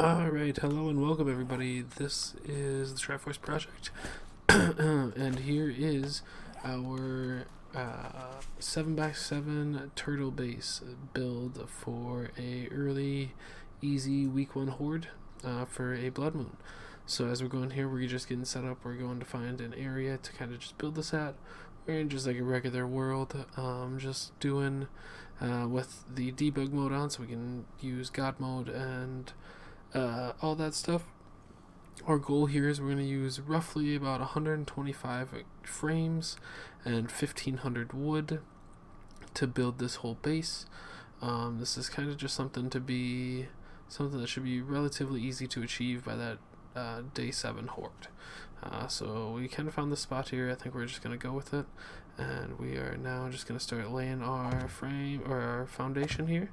Alright, hello and welcome everybody. This is the Triforce Project. And here is our 7x7 turtle base build for a early, easy week 1 horde for a blood moon. So as we're going here, we're just getting set up. We're going to find an area to kind of just build this at. We're in just like a regular world, just doing with the debug mode on so we can use God mode and all that stuff. Our goal here is we're going to use roughly about 125 frames and 1500 wood to build this whole base. This is kind of just something that should be relatively easy to achieve by that day 7 horde. So we kind of found this spot here. I think we're just going to go with it, and we are now just going to start laying our frame or our foundation here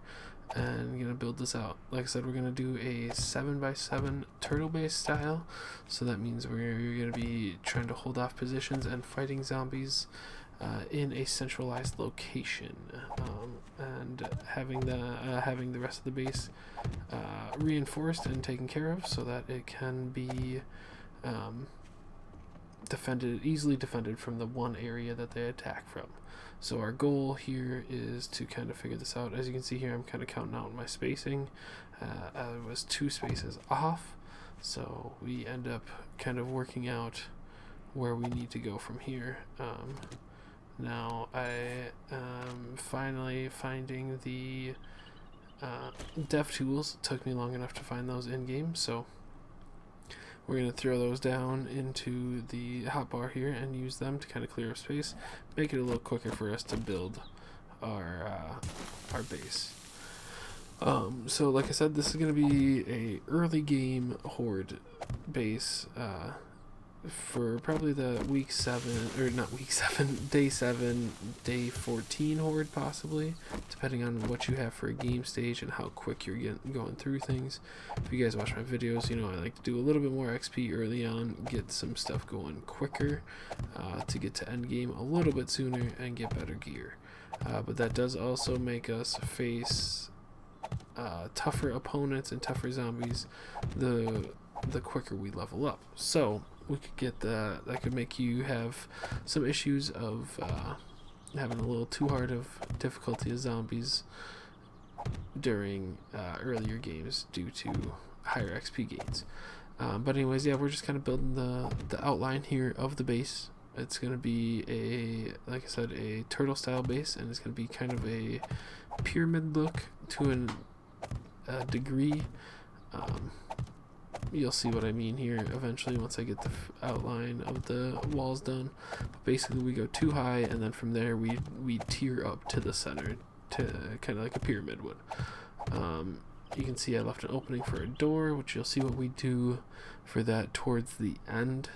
and going to build this out. Like I said, we're going to do a 7x7 turtle base style, so that means we're going to be trying to hold off positions and fighting zombies in a centralized location, and having the rest of the base reinforced and taken care of so that it can be easily defended from the one area that they attack from. So our goal here is to kind of figure this out. As you can see here, I'm kind of counting out my spacing. I was 2 spaces off, so we end up kind of working out where we need to go from here. Now I am finally finding the dev tools. It took me long enough to find those in game, so we're going to throw those down into the hotbar here and use them to kind of clear up space, make it a little quicker for us to build our base. So like I said, this is going to be a early game horde base for probably the week 7, or not week 7, day 7, day 14 horde possibly, depending on what you have for a game stage and how quick you're going through things. If you guys watch my videos, you know I like to do a little bit more XP early on, get some stuff going quicker to get to end game a little bit sooner and get better gear. But that does also make us face tougher opponents and tougher zombies the quicker we level up. So we could get that could make you have some issues of having a little too hard of difficulty as zombies during earlier games due to higher XP gains. But anyways, yeah, we're just kind of building the outline here of the base. It's going to be like I said, a turtle style base, and it's going to be kind of a pyramid look to a degree. You'll see what I mean here eventually once I get the outline of the walls done. But basically we go too high, and then from there we tier up to the center to kind of like a pyramid would. You can see I left an opening for a door, which you'll see what we do for that towards the end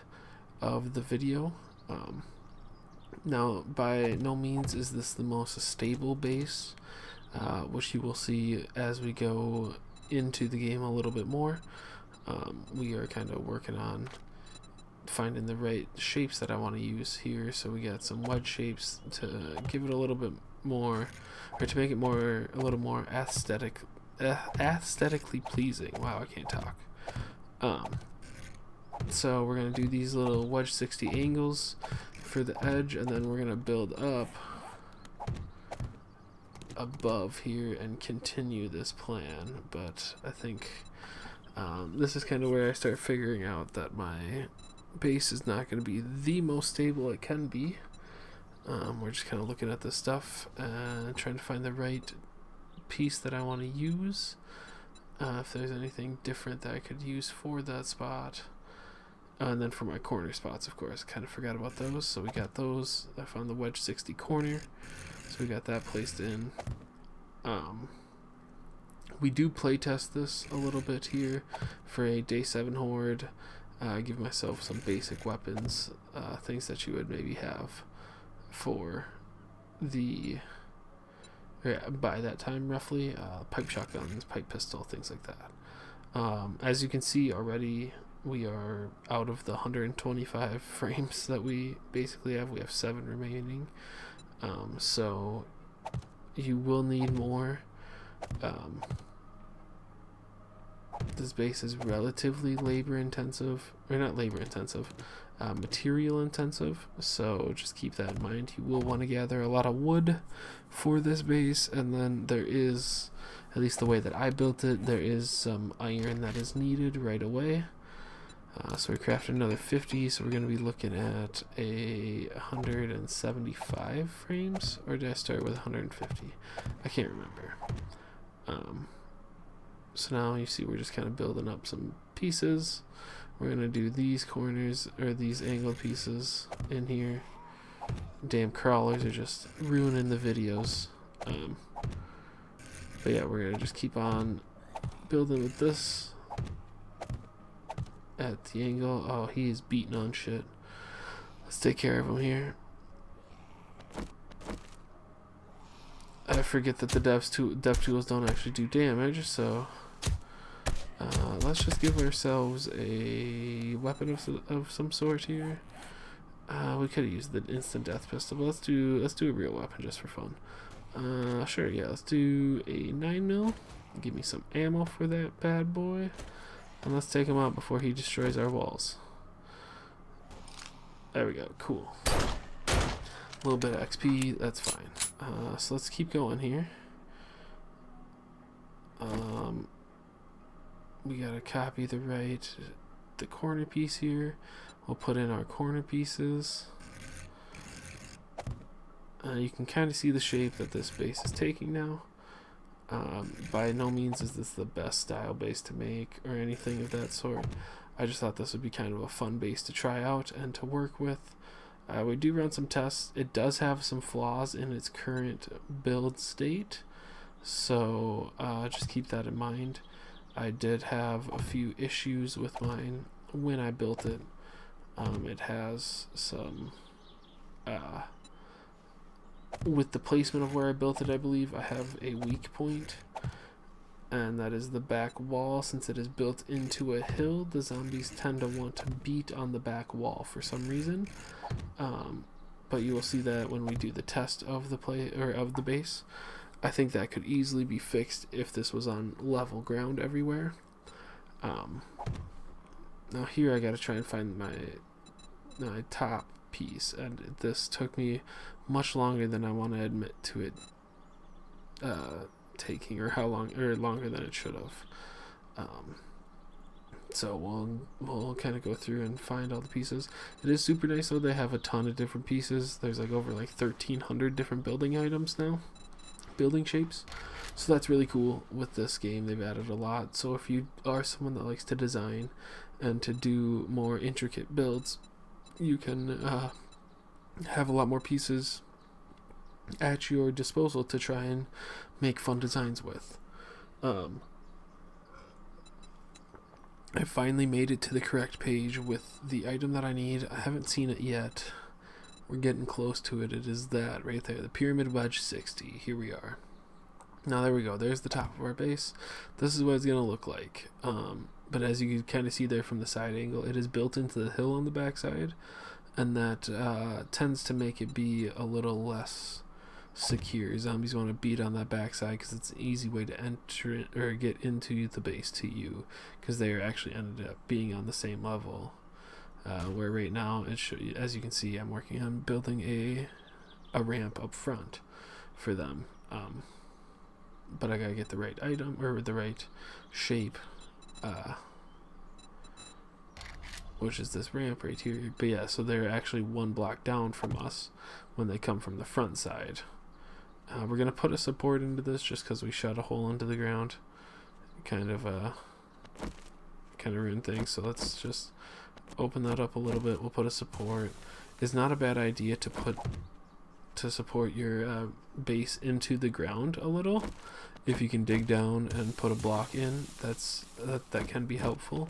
of the video. Now by no means is this the most stable base, which you will see as we go into the game a little bit more. We are kind of working on finding the right shapes that I want to use here. So we got some wedge shapes to give it a little bit more, or to make it a little more aesthetically pleasing. Wow, I can't talk. So we're going to do these little wedge 60 angles for the edge, and then we're going to build up above here and continue this plan. But I think this is kind of where I start figuring out that my base is not going to be the most stable it can be. We're just kind of looking at this stuff and trying to find the right piece that I want to use. If there's anything different that I could use for that spot. And then for my corner spots, of course, I kind of forgot about those. So we got those. I found the wedge 60 corner. So we got that placed in. We do playtest this a little bit here for a day 7 horde. Give myself some basic weapons, things that you would maybe have for by that time roughly, pipe shotguns, pipe pistol, things like that. As you can see already, we are out of the 125 frames that we basically have. We have 7 remaining, so you will need more. this base is relatively labor intensive, or not labor intensive, material intensive, so just keep that in mind. You will want to gather a lot of wood for this base, and then there is, at least the way that I built it, there is some iron that is needed right away. So we crafted another 50, so we're going to be looking at a 175 frames, or did I start with 150? I can't remember. So now you see we're just kind of building up some pieces. We're going to do these corners, or these angled pieces in here. Damn crawlers are just ruining the videos. But yeah, we're going to just keep on building with this. At the angle. Oh, he is beating on shit. Let's take care of him here. I forget that the dev tools don't actually do damage, so let's just give ourselves a weapon of some sort here. We could have used the instant death pistol, but let's do a real weapon just for fun. Sure, yeah, let's do a 9mm. Give me some ammo for that bad boy. And let's take him out before he destroys our walls. There we go, cool. A little bit of XP, that's fine. So let's keep going here. We gotta copy the corner piece here. We'll put in our corner pieces. You can kind of see the shape that this base is taking now. By no means is this the best style base to make or anything of that sort. I just thought this would be kind of a fun base to try out and to work with. We do run some tests. It does have some flaws in its current build state, so just keep that in mind. I did have a few issues with mine when I built it. It has some with the placement of where I built it, I believe I have a weak point, and that is the back wall. Since it is built into a hill, the zombies tend to want to beat on the back wall for some reason. But you will see that when we do the test of the base. I think that could easily be fixed if this was on level ground everywhere. Now here I gotta try and find my top piece, and this took me much longer than I want to admit to it taking, or longer than it should have. So we'll kind of go through and find all the pieces. It is super nice though. They have a ton of different pieces. There's like over 1,300 different building items now, building shapes. So that's really cool. With this game, they've added a lot. So if you are someone that likes to design and to do more intricate builds, you can have a lot more pieces at your disposal to try and make fun designs with. I finally made it to the correct page with the item that I need. I haven't seen it yet. We're getting close to it. It is that right there, the Pyramid Wedge 60. Here we are. Now there we go. There's the top of our base. This is what it's gonna look like. But as you can kind of see there from the side angle, it is built into the hill on the backside, and that tends to make it be a little less secure. Zombies want to beat on that backside because it's an easy way to enter or get into the base to you, because they are actually ended up being on the same level. Where right now, as you can see, I'm working on building a ramp up front for them. But I gotta get the right item or the right shape, which is this ramp right here. But yeah, so they're actually one block down from us when they come from the front side. We're gonna put a support into this just because we shot a hole into the ground. Kind of ruined things. So let's just open that up a little bit. We'll put a support. It's not a bad idea to support your base into the ground a little. If you can dig down and put a block in, that can be helpful.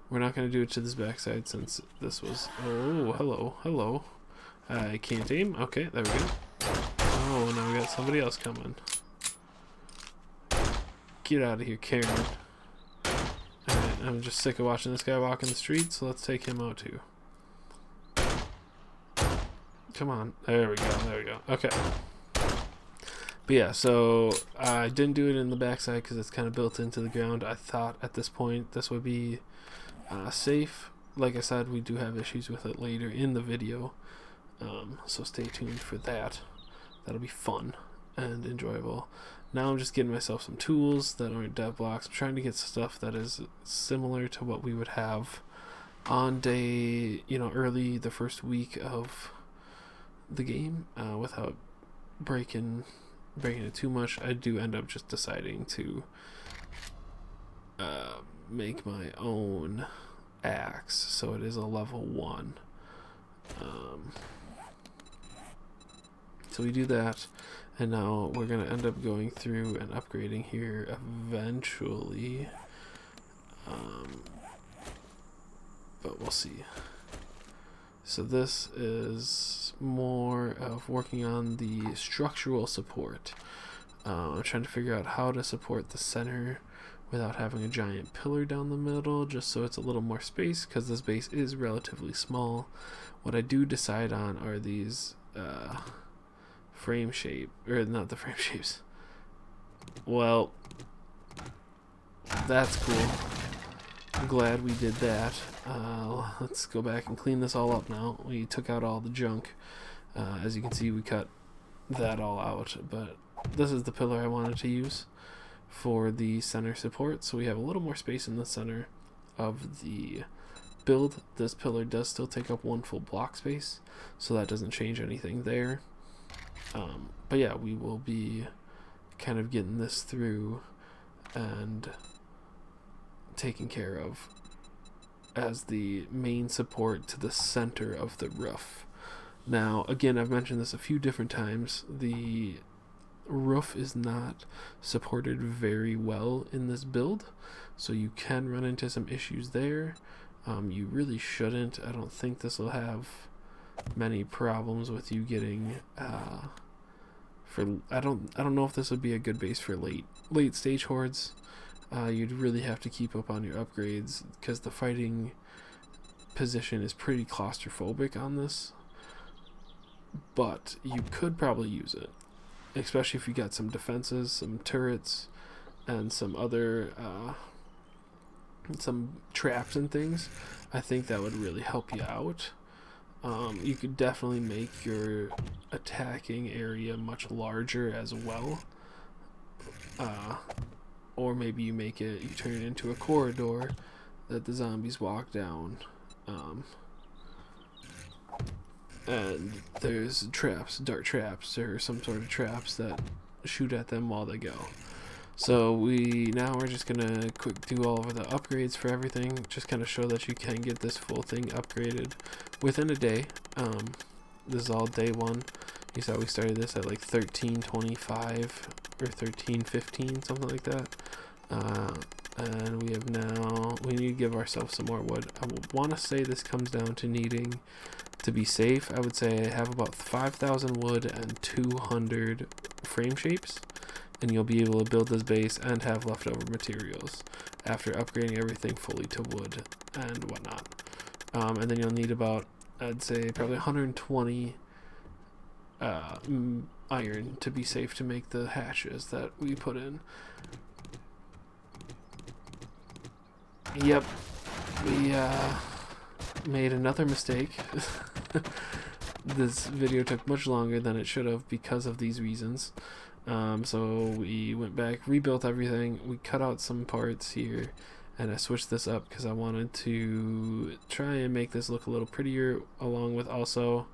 We're not going to do it to this backside since this was... Oh, hello. I can't aim. Okay, there we go. Oh, now we got somebody else coming. Get out of here, Karen. Alright, I'm just sick of watching this guy walk in the street, so let's take him out too. Come on. There we go. Okay. But yeah, so I didn't do it in the backside because it's kind of built into the ground. I thought at this point this would be safe. Like I said, we do have issues with it later in the video, so stay tuned for that. That'll be fun and enjoyable. Now I'm just getting myself some tools that aren't dev blocks. I'm trying to get stuff that is similar to what we would have on day, early the first week of the game, without breaking it too much. I do end up just deciding to make my own axe, so it is a level 1. So we do that, and now we're going to end up going through and upgrading here eventually, but we'll see. So this is more of working on the structural support. I'm trying to figure out how to support the center without having a giant pillar down the middle, just so it's a little more space, because this base is relatively small. What I do decide on are these frame shape, or not the frame shapes. Well, that's cool. I'm glad we did that. Let's go back and clean this all up now. We took out all the junk. As you can see, we cut that all out, but this is the pillar I wanted to use for the center support, so we have a little more space in the center of the build. This pillar does still take up 1 full block space, so that doesn't change anything there. But yeah, we will be kind of getting this through and taken care of as the main support to the center of the roof. Now, again, I've mentioned this a few different times. The roof is not supported very well in this build, so you can run into some issues there. You really shouldn't. I don't think this will have many problems with you getting I don't know if this would be a good base for late stage hordes. You'd really have to keep up on your upgrades, because the fighting position is pretty claustrophobic on this, but you could probably use it, especially if you got some defenses, some turrets, and some other some traps and things. I think that would really help you out. You could definitely make your attacking area much larger as well, or maybe you turn it into a corridor that the zombies walk down, and there's traps, dart traps, or some sort of traps that shoot at them while they go. So now we're just gonna quick do all of the upgrades for everything, just kind of show that you can get this full thing upgraded within a day. This is all day 1. You saw we started this at like 1325 or 1315, something like that. And we need to give ourselves some more wood. I want to say this comes down to needing to be safe. I would say I have about 5,000 wood and 200 frame shapes, and you'll be able to build this base and have leftover materials after upgrading everything fully to wood and whatnot. And then you'll need about, I'd say, probably 120 iron to be safe to make the hatches that we put in. Yep, we made another mistake. This video took much longer than it should have because of these reasons. So we went back, rebuilt everything. We cut out some parts here, and I switched this up because I wanted to try and make this look a little prettier, along with also,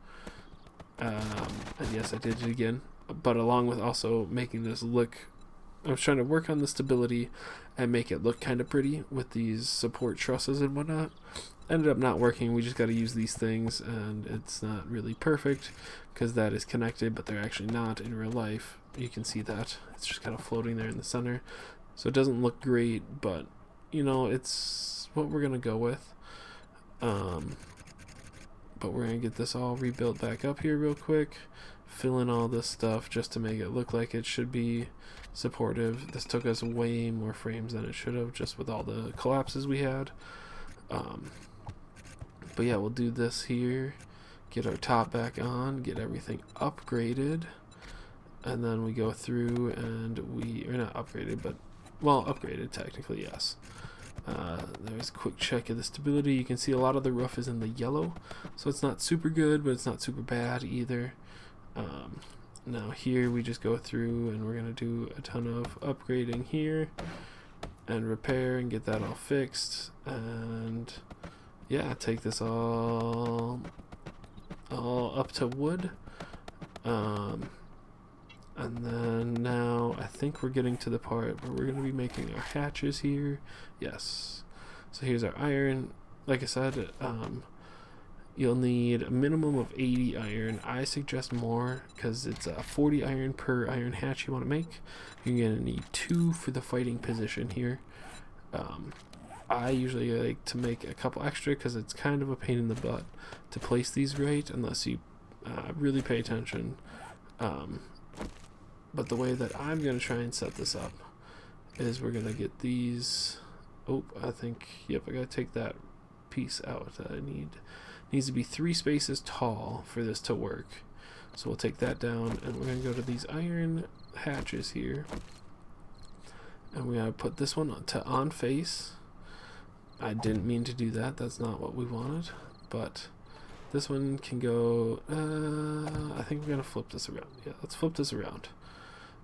and yes, I did it again, but along with also making this look, I was trying to work on the stability and make it look kind of pretty with these support trusses and whatnot. Ended up not working. We just got to use these things, and it's not really perfect because that is connected, but they're actually not in real life. You can see that it's just kind of floating there in the center, so it doesn't look great, but it's what we're gonna go with. But we're gonna get this all rebuilt back up here real quick, fill in all this stuff just to make it look like it should be supportive. This took us way more frames than it should have, just with all the collapses we had. But yeah, we'll do this here, get our top back on, get everything upgraded, And then we go through and we are not upgraded, but well, upgraded technically, yes. There's a quick check of the stability. You can see a lot of the roof is in the yellow, so it's not super good, but it's not super bad either. Now here we just go through and we're gonna do a ton of upgrading here and repair and get that all fixed, and yeah, take this all up to wood. And then now I think we're getting to the part where we're going to be making our hatches here. Yes. So here's our iron. Like I said, you'll need a minimum of 80 iron. I suggest more because it's 40 iron per iron hatch you want to make. You're going to need 2 for the fighting position here. I usually like to make a couple extra because it's kind of a pain in the butt to place these right unless you really pay attention. But the way that I'm going to try and set this up is we're going to get these. Oh, I think, yep, I got to take that piece out. Needs to be 3 spaces tall for this to work. So we'll take that down and we're going to go to these iron hatches here. And we got to put this one to on face. I didn't mean to do that. That's not what we wanted. But this one can go, I think we're going to flip this around. Yeah, let's flip this around.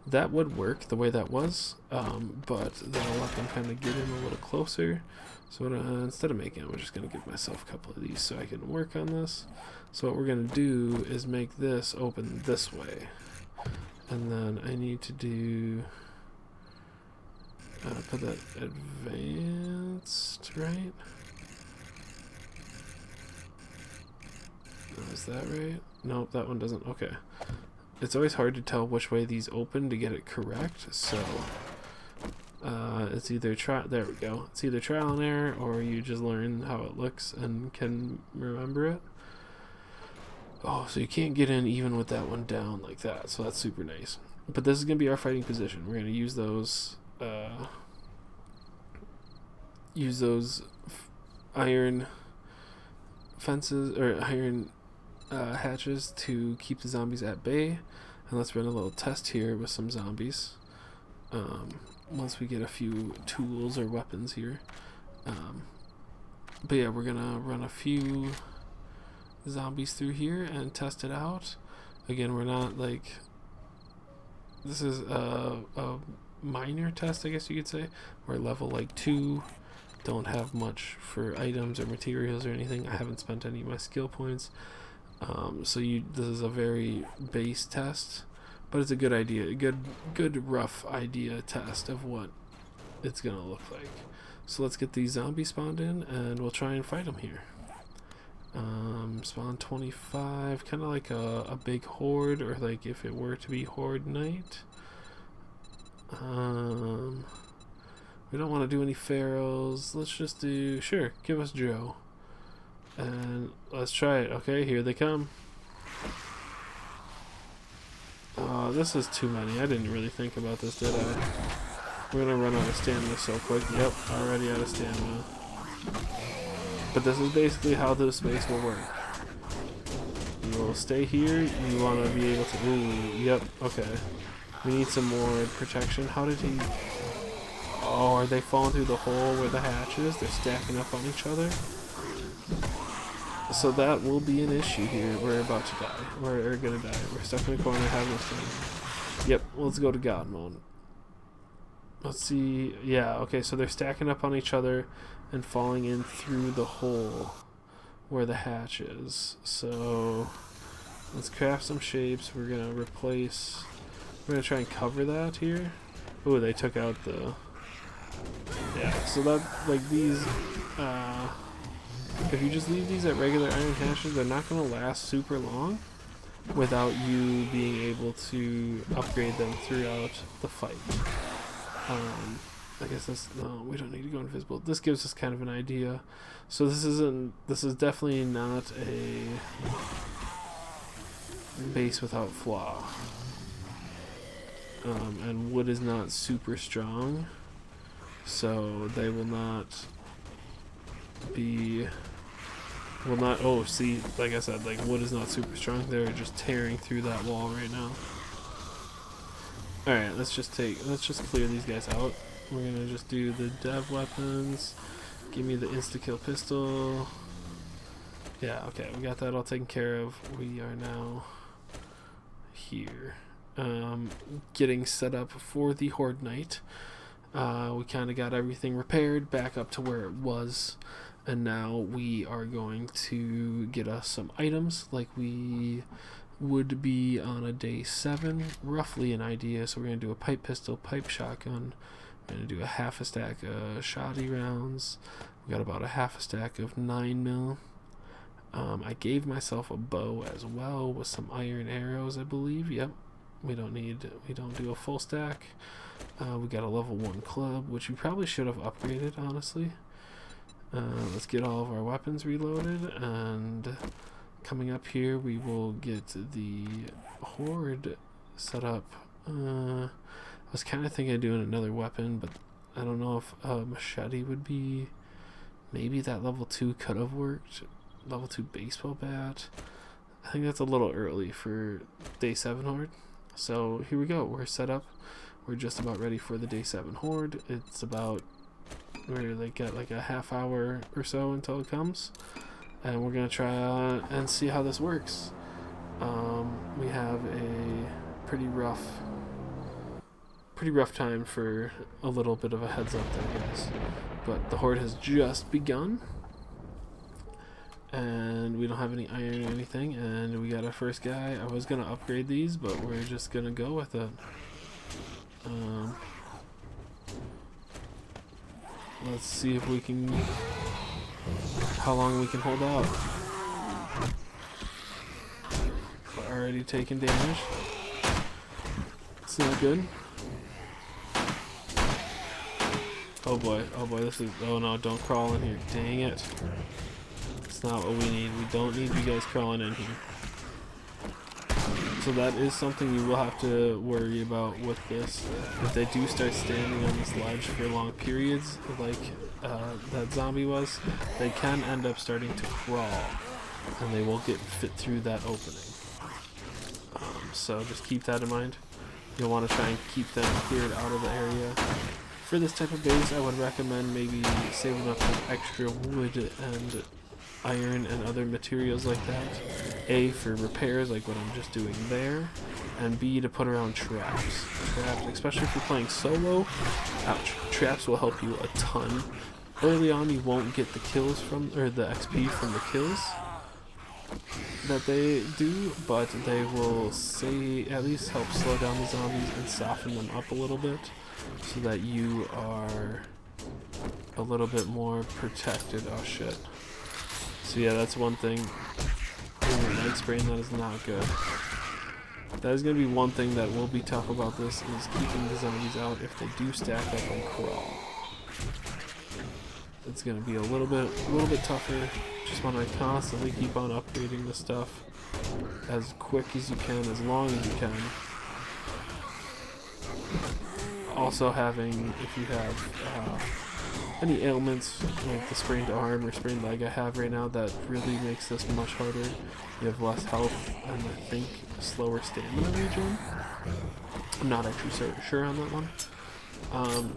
That would work the way that was, but that'll let them kind of get in a little closer. So instead of making it, we're just going to give myself a couple of these so I can work on this. So what we're going to do is make this open this way. And then I need to do, put that advanced, right? Oh, is that right? Nope, that one doesn't. Okay. It's always hard to tell which way these open to get it correct, so it's either there we go. It's either trial and error, or you just learn how it looks and can remember it. Oh, so you can't get in even with that one down like that, so that's super nice. But this is going to be our fighting position. We're going to use those iron fences, or iron hatches to keep the zombies at bay. And let's run a little test here with some zombies. Once we get a few tools or weapons here. But yeah, we're gonna run a few zombies through here and test it out. Again, we're not like, this is a minor test, I guess you could say. We're level like 2, don't have much for items or materials or anything. I haven't spent any of my skill points. So this is a very base test, but it's a good idea, a good rough idea test of what it's gonna look like. So let's get these zombies spawned in, and we'll try and fight them here. Spawn 25, kind of like a big horde, or like if it were to be horde night. We don't want to do any pharaohs. Let's just do, sure, give us Joe. And let's try it. Okay, here they come. This is too many. I didn't really think about this, did I? We're gonna run out of stamina so quick. Yep, already out of stamina. But this is basically how this space will work. You will stay here. You want to be able to... Ooh, yep, okay. We need some more protection. How did he... Oh, are they falling through the hole where the hatch is? They're stacking up on each other. So that will be an issue here. We're about to die. We're gonna die. We're stuck in a corner having this thing. Yep, let's go to God mode. Let's see. Yeah, okay, so they're stacking up on each other and falling in through the hole where the hatch is. So let's craft some shapes. We're gonna replace... We're gonna try and cover that here. Oh, they took out the... Yeah, so that, like, these... if you just leave these at regular iron hatches, they're not going to last super long without you being able to upgrade them throughout the fight. I guess that's, no, we don't need to go invisible. This gives us kind of an idea. So this is definitely not a base without flaw. And wood is not super strong, so they will not be... Will not... Oh, see, like I said, like, wood is not super strong. They're just tearing through that wall right now. Alright, let's just clear these guys out. We're gonna just do the dev weapons. Give me the insta-kill pistol. Yeah, okay, we got that all taken care of. We are now here. Getting set up for the Horde Night. We kind of got everything repaired back up to where it was. And now we are going to get us some items like we would be on a day 7, roughly an idea. So we're going to do a pipe pistol, pipe shotgun. We're going to do a half a stack of shoddy rounds. We got about a half a stack of 9mm. I gave myself a bow as well with some iron arrows, I believe. Yep. We don't do a full stack. We got a level 1 club, which we probably should have upgraded, honestly. Let's get all of our weapons reloaded, and coming up here we will get the horde set up. I was kind of thinking of doing another weapon, but I don't know if a machete would be, maybe that level 2 could have worked. Level 2 baseball bat. I think that's a little early for day 7 horde. So here we go, we're set up. We're just about ready for the day 7 horde. It's about, we're like got like a half hour or so until it comes, and we're gonna try and see how this works. We have a pretty rough time for a little bit of a heads up there, guys. But the horde has just begun, and we don't have any iron or anything, and we got our first guy. I was gonna upgrade these, but we're just gonna go with it. Let's see if we can, how long we can hold out. We're already taking damage. It's not good. Oh boy, this is, oh no, don't crawl in here, dang it. It's not what we need. We don't need you guys crawling in here. So that is something you will have to worry about with this. If they do start standing on this ledge for long periods, like that zombie was, they can end up starting to crawl, and they will get fit through that opening. So just keep that in mind. You'll want to try and keep them cleared out of the area. For this type of base, I would recommend maybe saving up some extra wood and iron and other materials like that. A, for repairs like what I'm just doing there, and B, to put around traps, especially if you're playing solo. Traps will help you a ton. Early on you won't get the kills from, or the XP from the kills that they do, but they will at least help slow down the zombies and soften them up a little bit, so that you are a little bit more protected. Oh shit. So yeah, that's one thing. Light spraying, that is not good. That is going to be one thing that will be tough about this, is keeping the zombies out if they do stack up and crawl. It's going to be a little bit tougher. Just want to constantly keep on upgrading the stuff as quick as you can, as long as you can. Also having, if you have any ailments like the sprained arm or sprained leg I have right now, that really makes this much harder. You have less health and I think slower stamina regen. I'm not actually sure on that one.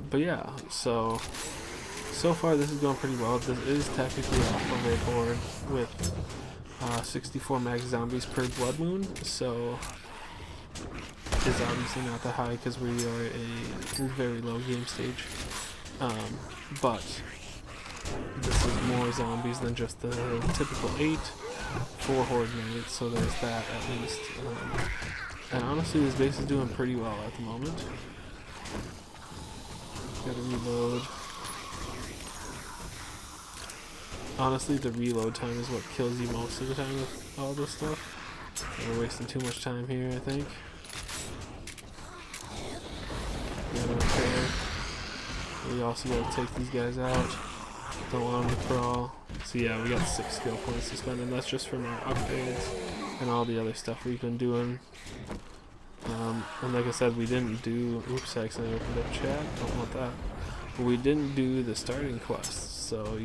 But yeah, so far this is going pretty well. This is technically off of a horde with 64 max zombies per blood moon, so it's obviously not that high because we are a very low game stage. But this is more zombies than just the typical 8 for horde night, so there's that at least. And honestly, this base is doing pretty well at the moment. Gotta reload. Honestly, the reload time is what kills you most of the time with all this stuff. We're wasting too much time here, I think. Gotta repair. We also gotta take these guys out. Don't want them to crawl. So yeah, we got 6 skill points to spend, and that's just from our upgrades and all the other stuff we've been doing. And like I said, we didn't do, oops, I accidentally opened up chat, don't want that. But we didn't do the starting quests, so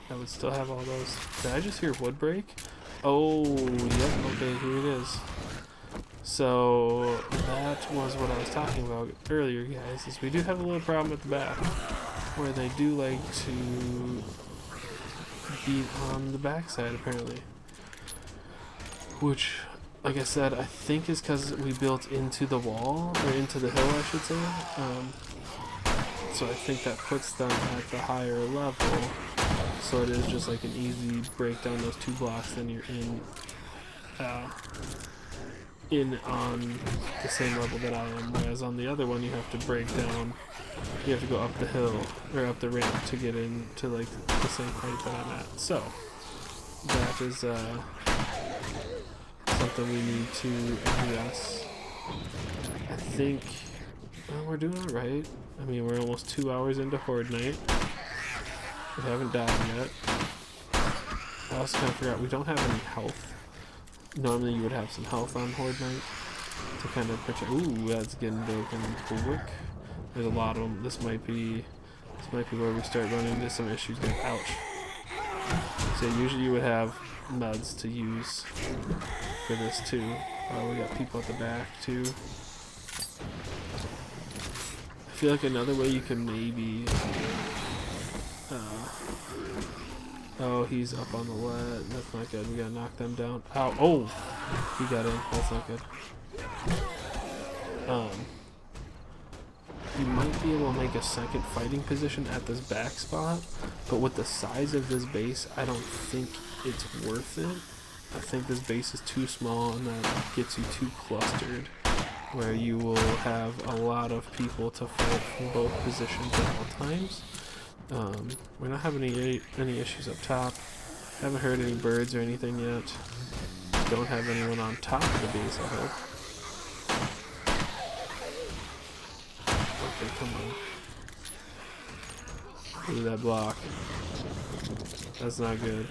I would still have all those. Did I just hear wood break? Oh, yep, okay, here it is. So that was what I was talking about earlier, guys, is we do have a little problem at the back where they do like to beat on the backside apparently, which, like I said, I think is because we built into the wall, or into the hill I should say. So I think that puts them at the higher level, so it is just like an easy break down those 2 blocks, then you're in on the same level that I am, whereas on the other one you have to break down, you have to go up the hill, or up the ramp to get into like the same height that I'm at. So that is something we need to address. I think we're doing alright. I mean, we're almost 2 hours into Horde Night. We haven't died yet. I also kind of forgot we don't have any health. Normally you would have some health on Horde Night to kind of protect. Ooh, that's getting broken quick. There's a lot of them. This might be where we start running into some issues. Ouch. So usually you would have meds to use for this too. We got people at the back too. I feel like another way you can maybe oh, he's up on the lead. That's not good. We gotta knock them down. Ow. Oh! He got in. That's not good. You might be able to make a second fighting position at this back spot, but with the size of this base, I don't think it's worth it. I think this base is too small, and that gets you too clustered, where you will have a lot of people to fight from both positions at all times. We're not having any issues up top. Haven't heard any birds or anything yet. Don't have anyone on top of the base, I hope. Okay, come on. Look at that block. That's not good.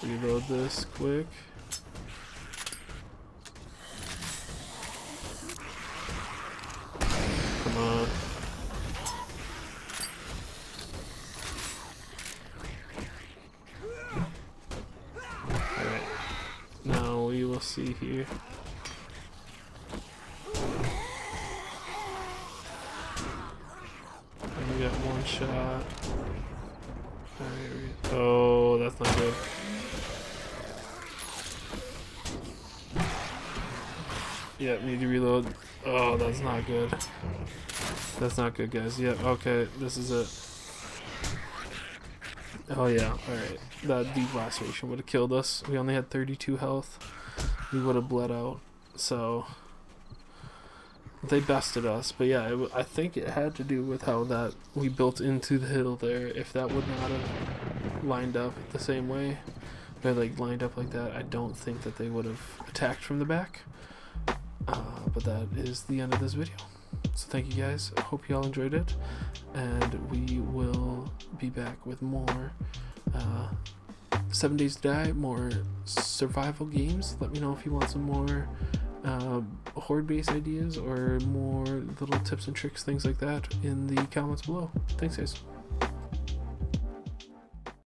Reload this quick. Come on. Alright. Now we will see here. And we got one shot. Alright, oh, that's not good. Yep, need to reload. Oh, that's not good. That's not good, guys. Yep, okay, this is it. Oh yeah, alright. That deep laceration would have killed us. We only had 32 health. We would have bled out. So they bested us. But yeah, I think it had to do with how that we built into the hill there. If that would not have lined up the same way, or like lined up like that, I don't think that they would have attacked from the back. But that is the end of this video. So thank you guys. I hope you all enjoyed it, and we will be back with more 7 Days to Die, more survival games. Let me know if you want some more horde base ideas or more little tips and tricks, things like that, in the comments below. Thanks guys.